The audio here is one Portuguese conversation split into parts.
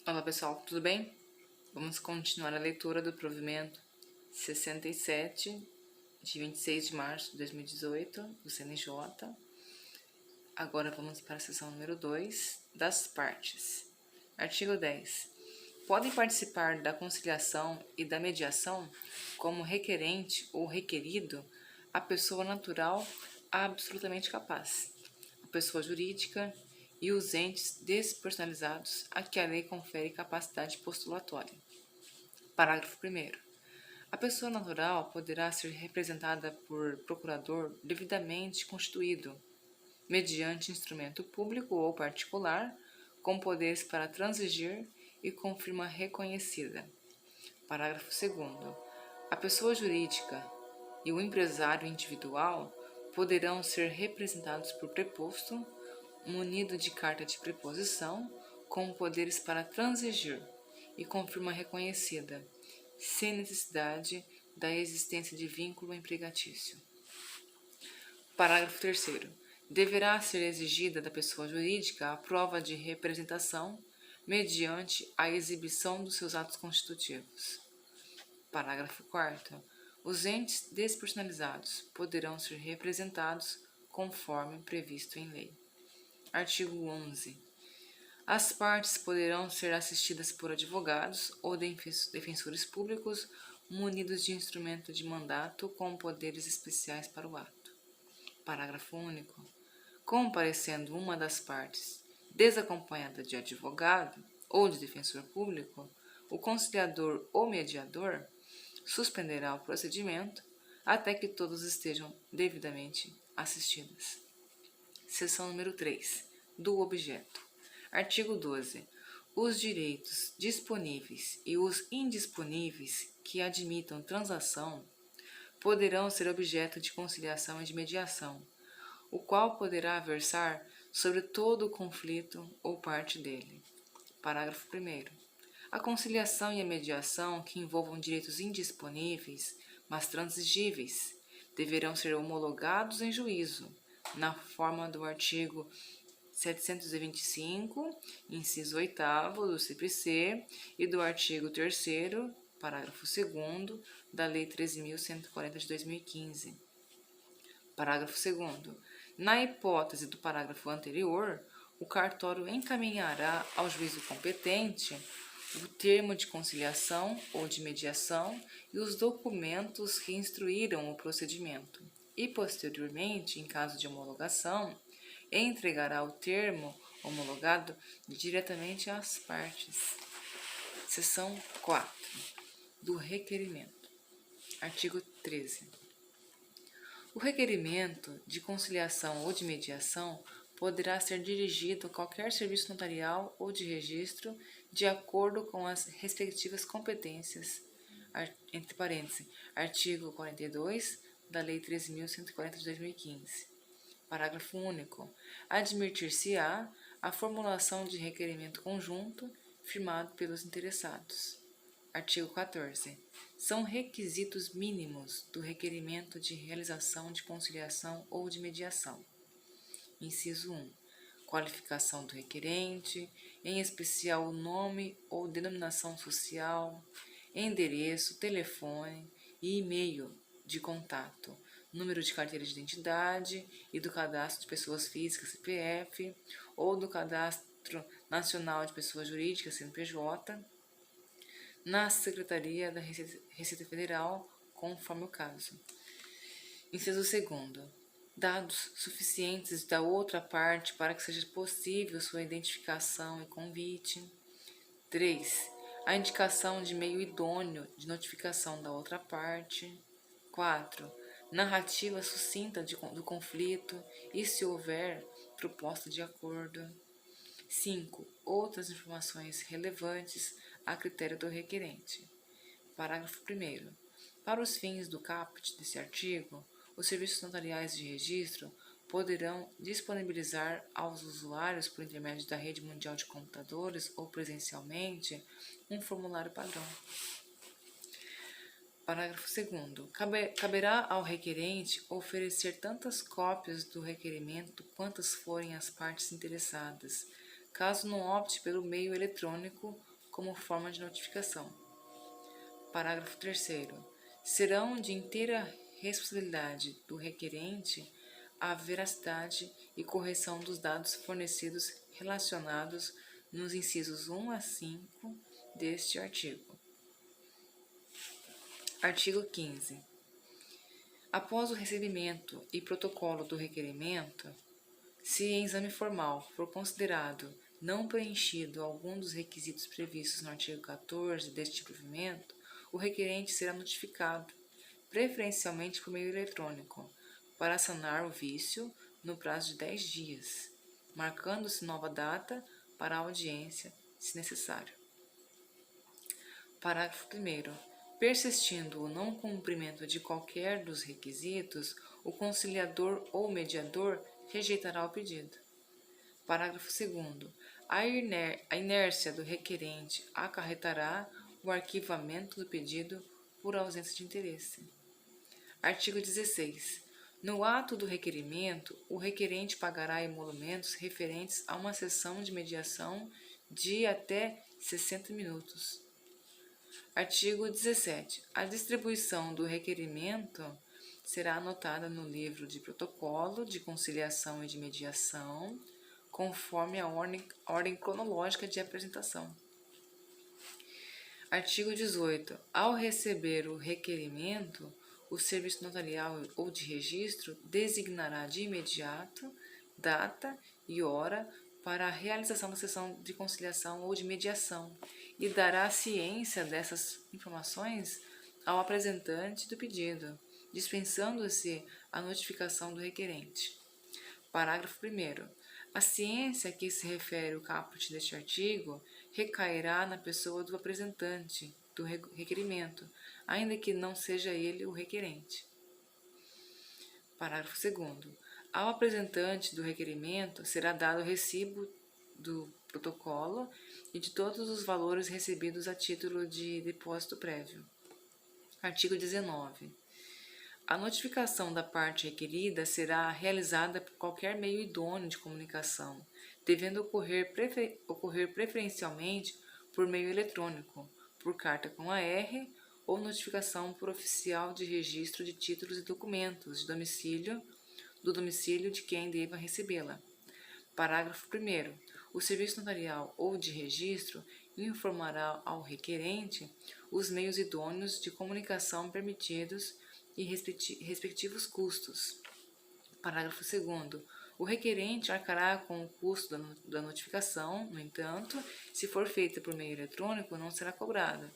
Olá pessoal, tudo bem? Vamos continuar a leitura do provimento 67, de 26 de março de 2018, do CNJ. Agora vamos para a seção número 2, das partes. Artigo 10. Podem participar da conciliação e da mediação, como requerente ou requerido, a pessoa natural absolutamente capaz, a pessoa jurídica e os entes despersonalizados a que a lei confere capacidade postulatória. Parágrafo 1º. A pessoa natural poderá ser representada por procurador devidamente constituído, mediante instrumento público ou particular, com poderes para transigir e com firma reconhecida. Parágrafo 2º. A pessoa jurídica e o empresário individual poderão ser representados por preposto, munido de carta de preposição, com poderes para transigir e com firma reconhecida, sem necessidade da existência de vínculo empregatício. Parágrafo 3º. Deverá ser exigida da pessoa jurídica a prova de representação mediante a exibição dos seus atos constitutivos. Parágrafo 4º. Os entes despersonalizados poderão ser representados conforme previsto em lei. Artigo 11. As partes poderão ser assistidas por advogados ou defensores públicos munidos de instrumento de mandato com poderes especiais para o ato. Parágrafo único. Comparecendo uma das partes desacompanhada de advogado ou de defensor público, o conciliador ou mediador suspenderá o procedimento até que todos estejam devidamente assistidos. Seção número 3. Do objeto. Artigo 12. Os direitos disponíveis e os indisponíveis que admitam transação poderão ser objeto de conciliação e de mediação, o qual poderá versar sobre todo o conflito ou parte dele. Parágrafo 1º. A conciliação e a mediação que envolvam direitos indisponíveis, mas transigíveis, deverão ser homologados em juízo, na forma do artigo 725, inciso 8º do CPC e do artigo 3º, parágrafo 2º, da Lei 13.140 de 2015. Parágrafo 2º. Na hipótese do parágrafo anterior, o cartório encaminhará ao juízo competente o termo de conciliação ou de mediação e os documentos que instruíram o procedimento, e posteriormente, em caso de homologação, entregará o termo homologado diretamente às partes. Seção 4. Do requerimento. Artigo 13. O requerimento de conciliação ou de mediação poderá ser dirigido a qualquer serviço notarial ou de registro de acordo com as respectivas competências, entre parênteses, artigo 42 da Lei 13.140 de 2015. Parágrafo único. Admitir-se-á a formulação de requerimento conjunto firmado pelos interessados. Artigo 14. São requisitos mínimos do requerimento de realização de conciliação ou de mediação. Inciso 1. Qualificação do requerente, em especial o nome ou denominação social, endereço, telefone e e-mail de contato, número de carteira de identidade e do cadastro de pessoas físicas CPF ou do cadastro nacional de pessoas jurídicas CNPJ, na Secretaria da Receita Federal, conforme o caso. Inciso 2º. Dados suficientes da outra parte para que seja possível sua identificação e convite. 3. A indicação de meio idôneo de notificação da outra parte. 4. Narrativa sucinta do conflito e, se houver, proposta de acordo. 5. Outras informações relevantes a critério do requerente. Parágrafo 1º. Para os fins do caput desse artigo, os serviços notariais de registro poderão disponibilizar aos usuários, por intermédio da rede mundial de computadores ou presencialmente, um formulário padrão. Parágrafo 2º. Caberá ao requerente oferecer tantas cópias do requerimento quantas forem as partes interessadas, caso não opte pelo meio eletrônico como forma de notificação. Parágrafo 3º. Serão de inteira responsabilidade do requerente a veracidade e correção dos dados fornecidos relacionados nos incisos 1 a 5 deste artigo. Artigo 15. Após o recebimento e protocolo do requerimento, se em exame formal for considerado não preenchido algum dos requisitos previstos no artigo 14 deste provimento, o requerente será notificado, preferencialmente por meio eletrônico, para sanar o vício no prazo de 10 dias, marcando-se nova data para a audiência, se necessário. Parágrafo 1º. Persistindo o não cumprimento de qualquer dos requisitos, o conciliador ou mediador rejeitará o pedido. Parágrafo 2º. A inércia do requerente acarretará o arquivamento do pedido por ausência de interesse. Artigo 16. No ato do requerimento, o requerente pagará emolumentos referentes a uma sessão de mediação de até 60 minutos. Artigo 17. A distribuição do requerimento será anotada no livro de protocolo de conciliação e de mediação, conforme a ordem cronológica de apresentação. Artigo 18. Ao receber o requerimento, o serviço notarial ou de registro designará de imediato data e hora para a realização da sessão de conciliação ou de mediação e dará ciência dessas informações ao apresentante do pedido, dispensando-se a notificação do requerente. Parágrafo 1º. A ciência a que se refere o caput deste artigo recairá na pessoa do apresentante do requerimento, ainda que não seja ele o requerente. Parágrafo 2º. Ao apresentante do requerimento será dado o recibo do protocolo e de todos os valores recebidos a título de depósito prévio. Artigo 19. A notificação da parte requerida será realizada por qualquer meio idôneo de comunicação, devendo ocorrer preferencialmente por meio eletrônico, por carta com AR ou notificação por oficial de registro de títulos e documentos do domicílio de quem deva recebê-la. Parágrafo 1º. O serviço notarial ou de registro informará ao requerente os meios idôneos de comunicação permitidos e respectivos custos. Parágrafo 2º. O requerente arcará com o custo da notificação, no entanto, se for feita por meio eletrônico, não será cobrada.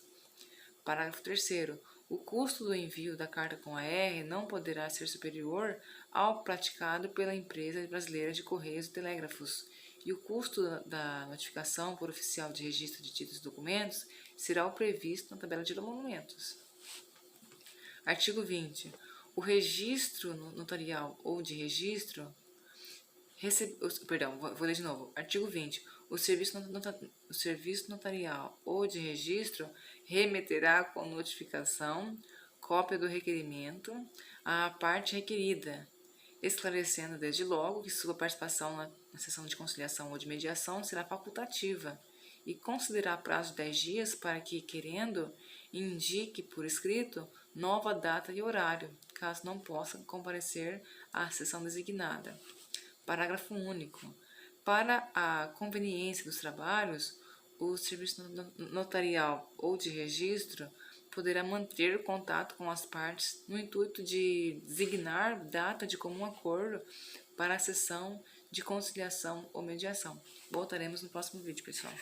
Parágrafo 3º. O custo do envio da carta com AR não poderá ser superior ao praticado pela Empresa Brasileira de Correios e Telégrafos, e o custo da notificação por oficial de registro de títulos e documentos será o previsto na tabela de emolumentos. Artigo 20. O registro notarial ou de registro vou ler de novo. Artigo 20. O serviço notarial ou de registro remeterá com notificação cópia do requerimento à parte requerida, esclarecendo desde logo que sua participação na sessão de conciliação ou de mediação será facultativa e concederá prazo de 10 dias para que, querendo, indique por escrito nova data e horário, caso não possa comparecer à sessão designada. Parágrafo único. Para a conveniência dos trabalhos, o serviço notarial ou de registro poderá manter contato com as partes no intuito de designar data de comum acordo para a sessão de conciliação ou mediação. Voltaremos no próximo vídeo, pessoal.